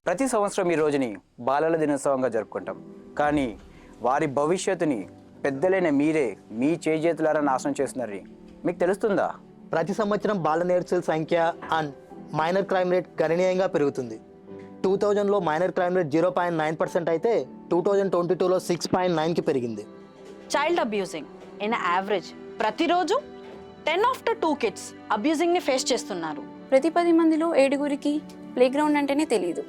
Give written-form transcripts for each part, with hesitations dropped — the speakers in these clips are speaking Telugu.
ప్రతి సంవత్సరం ఈ రోజుని బాలల దినోత్సవంగా జరుపుకుంటాం. కానీ వారి భవిష్యత్తుని పెద్దలైన మీరే మీ చేజేతులారా నాశనం చేస్తున్నారని మీకు తెలుస్తుందా? ప్రతి సంవత్సరం బాల నేర్చుల సంఖ్య అండ్ మైనర్ క్రైమ్ రేట్ గణనీయంగా పెరుగుతుంది. 2000లో మైనర్ క్రైమ్ రేట్ 0.9% అయితే 2022లో 6.9కి పెరిగింది. చైల్డ్ అబ్యూజింగ్ ఇన్ యావరేజ్ ప్రతిరోజు 10 after 2 kids అబ్యూజింగ్ని ఫేస్ చేస్తున్నారు. ప్రతి 10 మందిలో 7గురికి ప్లేగ్రౌండ్ అంటేనే తెలియదు.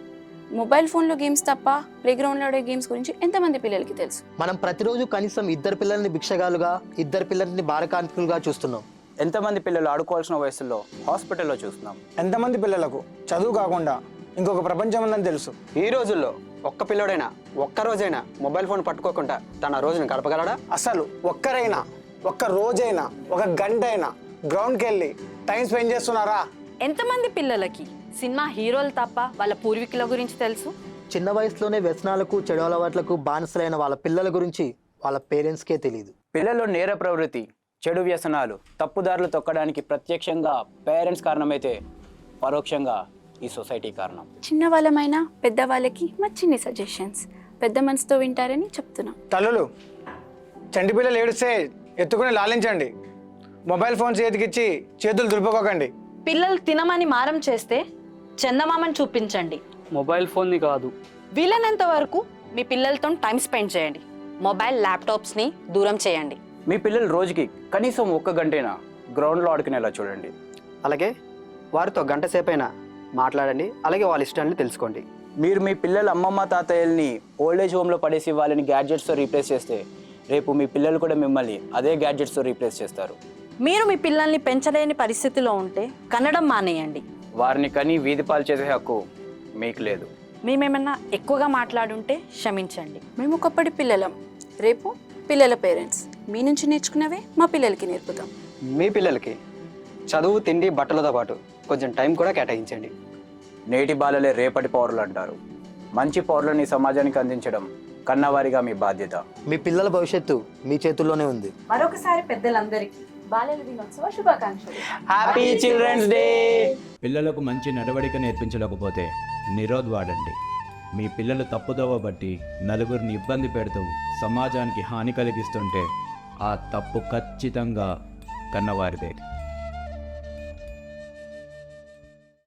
మొబైల్ ఫోన్లో గేమ్స్ తప్ప ప్లేగ్రౌండ్లో ఆడే గేమ్స్ గురించి ఎంతమంది పిల్లలకి తెలుసు? మనం ప్రతిరోజు కనీసం 2 పిల్లల్ని భిక్షగాలుగా, 2 పిల్లల్ని బాలకార్మికులుగా చూస్తున్నాం. ఎంతమంది పిల్లలు ఆడుకోవాల్సిన వయసులో హాస్పిటల్లో చూస్తున్నాం. ఎంతమంది పిల్లలకు చదువు కాకుండా ఇంకొక ప్రపంచం ఉందని తెలుసు. ఈ రోజుల్లో ఒక్క పిల్లోడైనా ఒక్క రోజైనా మొబైల్ ఫోన్ పట్టుకోకుండా తన రోజుని గడపగలడా? అసలు ఒక్కరైనా ఒక్క రోజైనా ఒక గంట అయినా గ్రౌండ్కి వెళ్ళి టైం స్పెండ్ చేస్తున్నారా? ఎంతమంది పిల్లలకి సినిమా హీరోలు తప్ప వాళ్ళ పూర్వీకుల గురించి తెలుసు? చిన్న వయసులోనే వ్యసనాలకు, చెడు అలవాట్లకు బానిసలైన వాళ్ళ పిల్లల గురించి వాళ్ళ పేరెంట్స్కే తెలియదు. పిల్లల్లో నేర ప్రవృత్తి, చెడు వ్యసనాలు, తప్పుదారులు తొక్కడానికి ప్రత్యక్షంగా పేరెంట్స్ కారణమైతే పరోక్షంగా ఈ సొసైటీ కారణం. చిన్న వాళ్ళమైనా పెద్దవాళ్ళకి మా చిన్ని సజెషన్స్ పెద్ద మనసుతో వింటారని చెప్తున్నాం. తల్లులు, చంటి పిల్లలు ఏడిస్తే ఎత్తుకుని లాలించండి. మొబైల్ ఫోన్ చేతికిచ్చి చేతులు దులుపుకోకండి. పిల్లలు తినమని మారం చేస్తే చందమామని చూపించండి, మొబైల్ ఫోన్ని కాదు. వీలైనంత వరకు మీ పిల్లలతో టైం స్పెండ్ చేయండి. మొబైల్ ల్యాప్టాప్స్ని దూరం చేయండి. మీ పిల్లలు రోజుకి కనీసం 1 గంటైనా గ్రౌండ్లో ఆడుకునేలా చూడండి. అలాగే వారితో గంట సేపైనా మాట్లాడండి. అలాగే వాళ్ళ ఇష్టాన్ని తెలుసుకోండి. మీరు మీ పిల్లల అమ్మమ్మ తాతయ్యల్ని ఓల్డేజ్ హోమ్లో పడేసి వాళ్ళని గ్యాడ్జెట్స్తో రీప్లేస్ చేస్తే రేపు మీ పిల్లలు కూడా మిమ్మల్ని అదే గ్యాడ్జెట్స్తో రీప్లేస్ చేస్తారు. మీరు మీ పిల్లల్ని పెంచలేని పరిస్థితిలో ఉంటే కనడం మానేయండి. వారిని కని వీధి పాలు చేసే హక్కు మీకు లేదు. మేమేమన్నా ఎక్కువగా మాట్లాడుంటే క్షమించండి. మేము ఒకప్పటి పిల్లలం, రేపు పిల్లల పేరెంట్స్. మీ నుంచి నేర్చుకున్నవే మా పిల్లలకి నేర్పుతాం. మీ పిల్లలకి చదువు, తిండి, బట్టలతో పాటు కొంచెం టైం కూడా కేటాయించండి. నేటి బాలలే రేపటి పౌరులు అంటారు. మంచి పౌరులని సమాజానికి అందించడం కన్నవారిగా మీ బాధ్యత. మీ పిల్లల భవిష్యత్తు మీ చేతుల్లోనే ఉంది. మరొకసారి పెద్దలందరికీ బాలల దినోత్సవ శుభాకాంక్షలు. Happy children's day. పిల్లలకు మంచి నడవడిక నేర్పించలేకపోతే నిరోధ్ వాడండి. మీ పిల్లలు తప్పుదోవ బట్టి నలుగురిని ఇబ్బంది పెడుతూ సమాజానికి హాని కలిగిస్తుంటే ఆ తప్పు ఖచ్చితంగా కన్నవారిదే.